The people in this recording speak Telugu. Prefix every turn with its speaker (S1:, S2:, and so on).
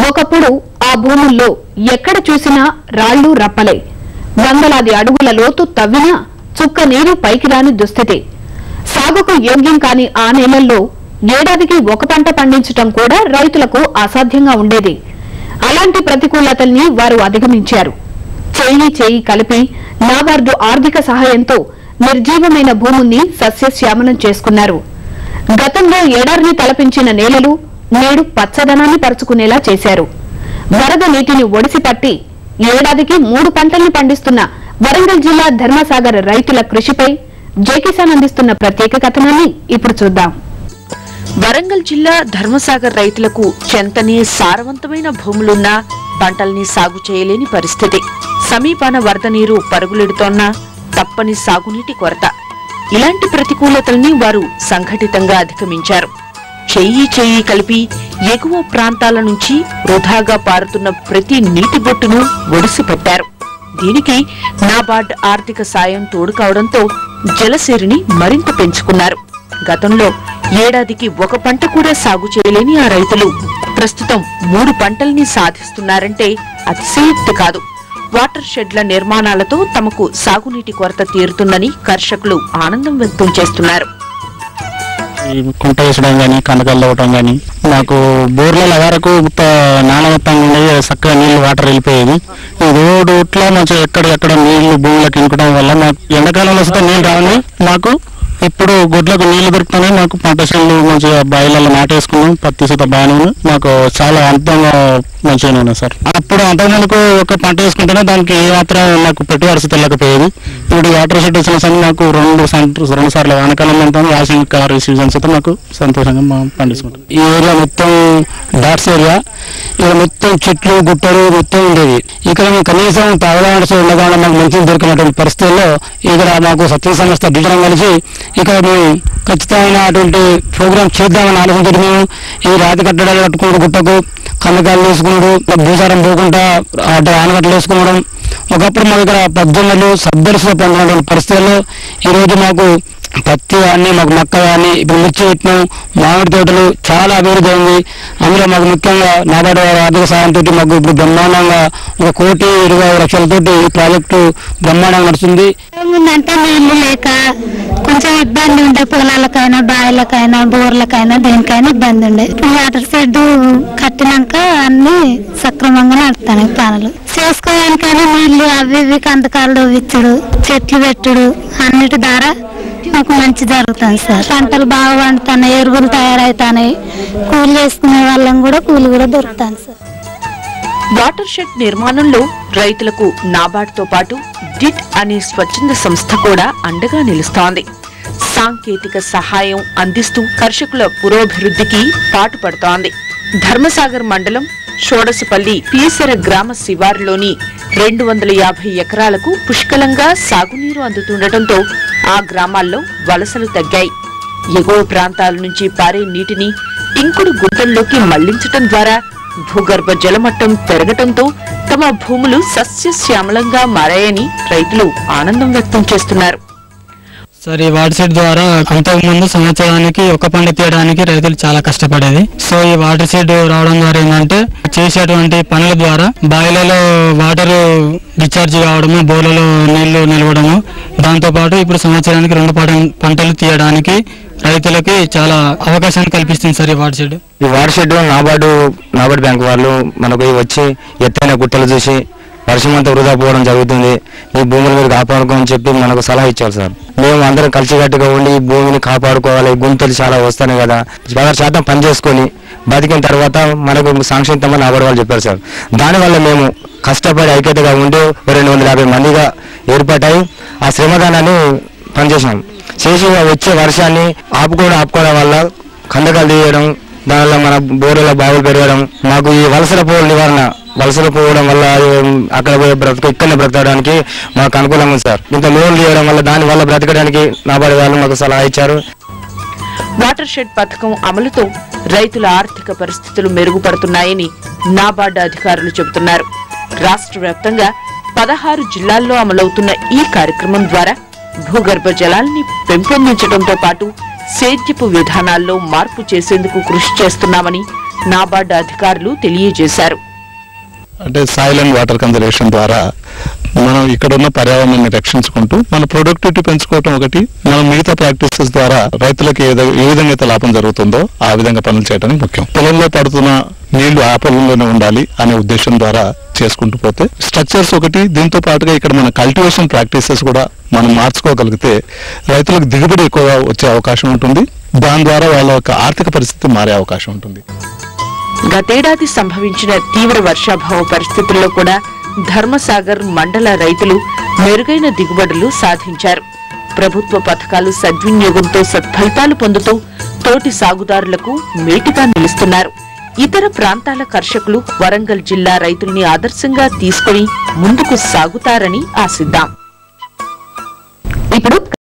S1: ఒకప్పుడు ఆ భూముల్లో ఎక్కడ చూసినా రాళ్లు రప్పలే. వందలాది అడుగుల లోతు తవ్వినా చుక్క నీరు పైకి రాని దుస్థితి. సాగుకు యోగ్యం కాని ఆ నేలల్లో ఏడాదికి ఒక పంట పండించటం కూడా రైతులకు అసాధ్యంగా ఉండేది. అలాంటి ప్రతికూలతల్ని వారు అధిగమించారు. చేయి కలిపి నాబార్డు ఆర్థిక సహాయంతో నిర్జీవమైన భూముల్ని సస్యశ్యామలం చేసుకున్నారు. గతంలో ఎడారిని తలపించిన నేలలు నేడు పచ్చదనాన్ని పరుచుకునేలా చేశారు. వరద నీటిని ఒడిసిపట్టి ఏడాదికి 3 పంటల్ని పండిస్తున్న వరంగల్ జిల్లా ధర్మసాగర్ రైతుల కృషిపై జేకిసాన్ అందిస్తున్న ప్రత్యేక కథనాన్ని ఇప్పుడు చూద్దాం.
S2: వరంగల్ జిల్లా ధర్మసాగర్ రైతులకు చెంతనే సారవంతమైన భూములున్నా పంటల్ని సాగు చేయలేని పరిస్థితి. సమీపాన వరద నీరు పరుగులెడుతోన్నా తప్పని సాగునీటి కొరత. ఇలాంటి ప్రతికూలతల్ని వారు సంఘటితంగా అధిగమించారు. చెయ్యి కలిపి ఎగువ ప్రాంతాల నుంచి వృధాగా పారుతున్న ప్రతి నీటి బొట్టును ఒడిసిపట్టారు. దీనికి నాబార్డ్ ఆర్థిక సాయం తోడు కావడంతో జలసేరిని మరింత పెంచుకున్నారు. గతంలో ఏడాదికి ఒక పంట కూడా సాగు చేయలేని ఆ రైతులు ప్రస్తుతం 3 పంటల్ని సాధిస్తున్నారంటే అతిశయోక్తి కాదు. వాటర్ షెడ్ల నిర్మాణాలతో తమకు సాగునీటి కొరత తీరుతుందని కర్షకులు ఆనందం వ్యక్తం చేస్తున్నారు.
S3: కుంట వేసడం కానీ కందకల్లు అవ్వటం కానీ మాకు బోర్ల వరకు నాణవత్తంగా ఉండేది. చక్కగా నీళ్లు వాటర్ వెళ్ళిపోయేది. ఈ రోడ్డు ఇట్లా మంచిగా ఎక్కడెక్కడ నీళ్లు భూములకు ఇంకడం వల్ల మాకు ఎండాకాలంలో వస్తే నీళ్ళు రావని మాకు ఇప్పుడు గుడ్లకు నీళ్లు దొరుకుతున్నాయి. మాకు పంట చేనులు మంచిగా బాయిలలో నాటేసుకున్నాం. పత్తి సూత బాగానే ఉంది. మాకు చాలా అంతంగా మంచిగానే ఉన్నాయి సార్. అప్పుడు అంతకుముందుకు ఒక పంట వేసుకుంటేనే దానికి ఏమాత్రం నాకు పెట్టుబడి తెలియకపోయేది. ఇప్పుడు వాటర్ షెడ్ వచ్చిన సరే నాకు 2 సార్లు వానకాలం అంతా వాషింగ్ కార్ సీజన్స్ అయితే మాకు సంతోషంగా పండించుకుంటాం. ఈ ఏరియా మొత్తం డాట్స్ ఏరియా. ఇక్కడ మొత్తం చెట్లు గుట్టలు మొత్తం ఉండేది. ఇక్కడ మేము కనీసం తాగడానికి ఉండగా మాకు మంచిగా దొరికినటువంటి పరిస్థితుల్లో ఇక్కడ మాకు సత్య సంస్థ డిజైన్ కలిసి ఇక్కడ మేము ఖచ్చితమైన అటువంటి ప్రోగ్రామ్ చేద్దామని ఆలోచించి మేము ఈ రాతి కట్టడాలు కట్టుకుంటూ గుట్టకు కందకాయలు వేసుకున్నాడు, భూసారం పోకుండా ఆనకట్టలు వేసుకోవడం. ఒకప్పుడు మాకు ఇక్కడ 18 సబ్దర్సులో పొందినటువంటి పరిస్థితుల్లో ఈరోజు మాకు పత్తి కానీ మాకు మక్క కానీ ఇప్పుడు మిర్చి పెట్టినాం, మామిడి తోటలు చాలా అభివృద్ధి అయింది. అందులో మాకు ముఖ్యంగా నాబార్డు ఆర్థిక సహాయంతో మాకు ఇప్పుడు బ్రహ్మాండంగా 1,20,00,000 ఈ ప్రాజెక్టు బ్రహ్మాండంగా నడుస్తుంది.
S4: అంటే నీళ్లు లేక కొంచెం ఇబ్బంది ఉండే, పొలాలకైనా బాయిలకైనా బోర్లకైనా దేనికైనా ఇబ్బంది ఉండే. వాటర్ షెడ్ కట్టినాక అన్ని సక్రమంగా నడుస్తాయి పనులు. చేసుకోవడానికైనా నీళ్లు అవి ఇవి కందకాలు విచ్చుడు, చెట్లు పెట్టుడు అన్నిటి ద్వారా మాకు మంచి జరుగుతుంది సార్. పంటలు బాగా పండుతున్నాయి, ఎరువులు తయారవుతున్నాయి. కూలి చేసుకునే వాళ్ళం కూడా కూలి కూడా దొరుకుతాను సార్.
S2: వాటర్ షెడ్ నిర్మాణంలో రైతులకు నాబార్డ్తో పాటు డిట్ అనే స్వచ్ఛంద సంస్థ కూడా అండగా నిలుస్తోంది. సాంకేతిక సహాయం అందిస్తూ కర్షకుల పురోభివృద్ధికి పాటుపడుతోంది. ధర్మసాగర్ మండలం షోడసపల్లి పీసర గ్రామ శివారులోని 250 ఎకరాలకు పుష్కలంగా సాగునీరు అందుతుండటంతో ఆ గ్రామాల్లో వలసలు తగ్గాయి. ఎగువ ప్రాంతాల నుంచి పారే నీటిని ఇంకుడు గుంటల్లోకి మళ్లించటం ద్వారా భూగర్భ జలమట్టం పెరగటంతో తమ భూములు సస్యశ్యామలంగా మారాయని రైతులు ఆనందం వ్యక్తం చేస్తున్నారు.
S5: సార్, ఈ వాటర్ షెడ్ ద్వారా అంతకుముందు సంవత్సరానికి ఒక పంట తీయడానికి రైతులు చాలా కష్టపడేది. సో ఈ వాటర్ షెడ్ రావడం ద్వారా ఏంటంటే చేసేటువంటి పనుల ద్వారా బాయిలలో వాటర్ డిశ్చార్జ్ కావడము, బోర్లలో నీళ్లు నిలవడము, దాంతోపాటు ఇప్పుడు సంవత్సరానికి 2 పంటలు తీయడానికి రైతులకి చాలా అవకాశాన్ని కల్పిస్తుంది సార్ ఈ వాటర్ షెడ్.
S3: ఈ వాటర్ షెడ్ నాబార్డు బ్యాంక్ వాళ్ళు మనకు వచ్చి ఎత్తైన గుట్టలు చూసి వర్షం అంతా వృధా పోవడం జరుగుతుంది, ఈ భూముల మీద కాపాడుకోమని చెప్పి మనకు సలహా ఇచ్చారు సార్. మేము అందరం కలిసికట్టుగా ఉండి ఈ భూమిని కాపాడుకోవాలి. గుంతలు చాలా వస్తాయి కదా, 10% పని చేసుకొని బతికిన తర్వాత మనకు సాంక్షన్ నాబార్డు వాళ్ళు చెప్పారు సార్. దానివల్ల మేము కష్టపడి ఐక్యతగా ఉండి 250 మందిగా ఏర్పడ్డాయి. ఆ శ్రమదానాన్ని పనిచేసినాం. చేసి వచ్చే వర్షాన్ని ఆపుకోవడం వల్ల కందకాలు తీయడం, దానివల్ల మన బోర్ల బావులు పెరగడం, మాకు ఈ వలసల పోవడం వల్ల అక్కడ ఇక్కడనే బ్రతకడానికి మాకు అనుకూలంగా ఉంది సార్. ఇంత లోన్లు తీయడం వల్ల దాని వల్ల బ్రతకడానికి నాబార్డు వాళ్ళు మాకు సలహా ఇచ్చారు.
S2: వాటర్ షెడ్ పథకం అమలుతో రైతుల ఆర్థిక పరిస్థితులు మెరుగుపడుతున్నాయని నాబార్డు అధికారులు చెబుతున్నారు. రాష్ట్ర వ్యాప్తంగా 16 జిల్లాల్లో అమలవుతున్న ఈ కార్యక్రమం ద్వారా భూగర్భ జలాల్ని పెంపొందించడంతో పాటు సేద్యపు విధానాల్లో మార్పు చేసేందుకు కృషి చేస్తున్నామని నాబార్డు అధికారులు తెలియజేశారు.
S6: అంటే సాయిల్ అండ్ వాటర్ కన్జర్వేషన్ ద్వారా మనం ఇక్కడ ఉన్న పర్యావరణాన్ని రక్షించుకుంటూ మన ప్రొడక్టివిటీ పెంచుకోవటం ఒకటి, మనం మిగతా ప్రాక్టీసెస్ ద్వారా రైతులకు ఏ విధంగా అయితే లాభం జరుగుతుందో ఆ విధంగా పనులు చేయడానికి ముఖ్యం. పొలంలో పడుతున్న నీళ్లు ఆ పొలంలోనే ఉండాలి అనే ఉద్దేశం ద్వారా చేసుకుంటూ పోతే స్ట్రక్చర్స్ ఒకటి, దీంతో పాటుగా ఇక్కడ మన కల్టివేషన్ ప్రాక్టీసెస్ కూడా మనం మార్చుకోగలిగితే రైతులకు దిగుబడి ఎక్కువగా వచ్చే అవకాశం ఉంటుంది. దాని ద్వారా వాళ్ళ యొక్క ఆర్థిక పరిస్థితి మారే అవకాశం ఉంటుంది.
S2: గతేడాది సంభవించిన తీవ్ర వర్షాభావ పరిస్థితుల్లో కూడా ధర్మసాగర్ మండల రైతులు మెరుగైన దిగుబడులు సాధించారు. ప్రభుత్వ పథకాలు సద్వినియోగంతో సత్ఫలితాలు పొందుతూ తోటి సాగుదారులకు మేటిగా నిలుస్తున్నారు. ఇతర ప్రాంతాల కర్షకులు వరంగల్ జిల్లా రైతుల్ని ఆదర్శంగా తీసుకుని ముందుకు సాగుతారని ఆశిద్దాం.